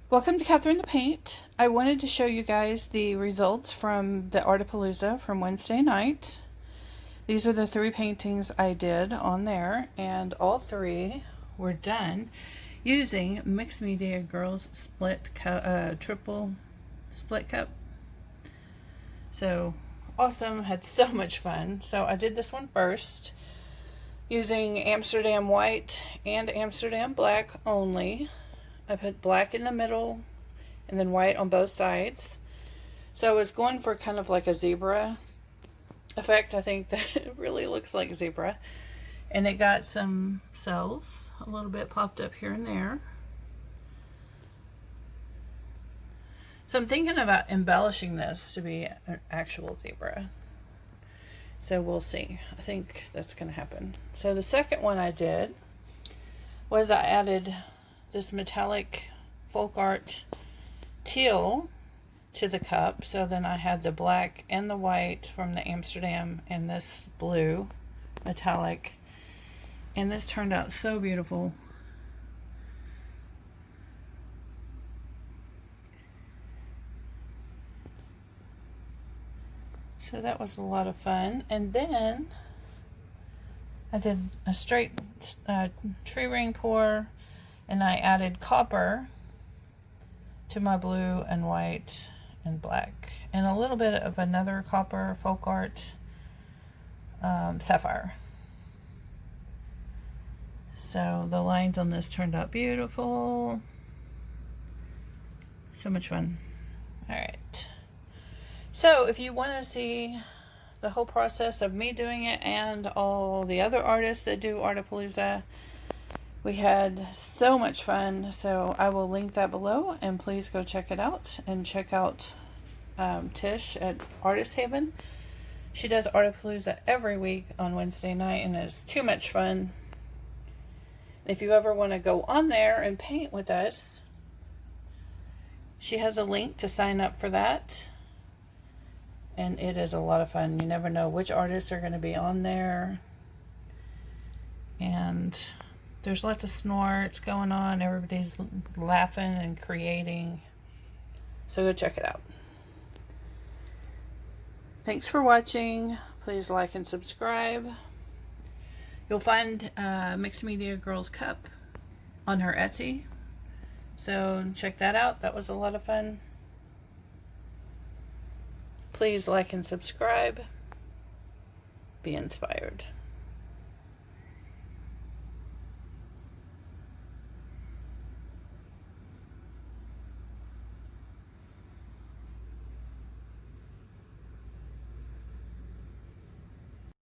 Welcome to Catherine the Paint. I wanted to show you guys the results from the Art-a-polosa from Wednesday night. These are the 3 paintings I did on there, and all 3 were done using Mixed Media Girls triple split cup. So awesome, had so much fun. So I did this one first using Amsterdam white and Amsterdam black only. I put black in the middle and then white on both sides. So I was going for kind of like a zebra effect. I think that it really looks like zebra. And it got some cells, a little bit popped up here and there. So I'm thinking about embellishing this to be an actual zebra. So we'll see. I think that's going to happen. So the second one I did was I added this metallic Folkart teal to the cup. So then I had the black and the white from the Amsterdam and this blue metallic. And this turned out so beautiful. So that was a lot of fun. And then I did a straight tree ring pour, and I added copper to my blue and white and black, and a little bit of another copper Folkart sapphire. So the lines on this turned out beautiful. So much fun. All right. So if you want to see the whole process of me doing it and all the other artists that do Art-a-polosa, we had so much fun. So I will link that below, and please go check it out, and check out Tish at Artist Haven. She does Art-a-polosa every week on Wednesday night, and it's too much fun. If you ever want to go on there and paint with us, she has a link to sign up for that. And it is a lot of fun. You never know which artists are going to be on there. And there's lots of snorts going on. Everybody's laughing and creating. So go check it out. Thanks for watching. Please like and subscribe. You'll find Mixed Media Girls Cup on her Etsy. So check that out. That was a lot of fun. Please like and subscribe. Be inspired.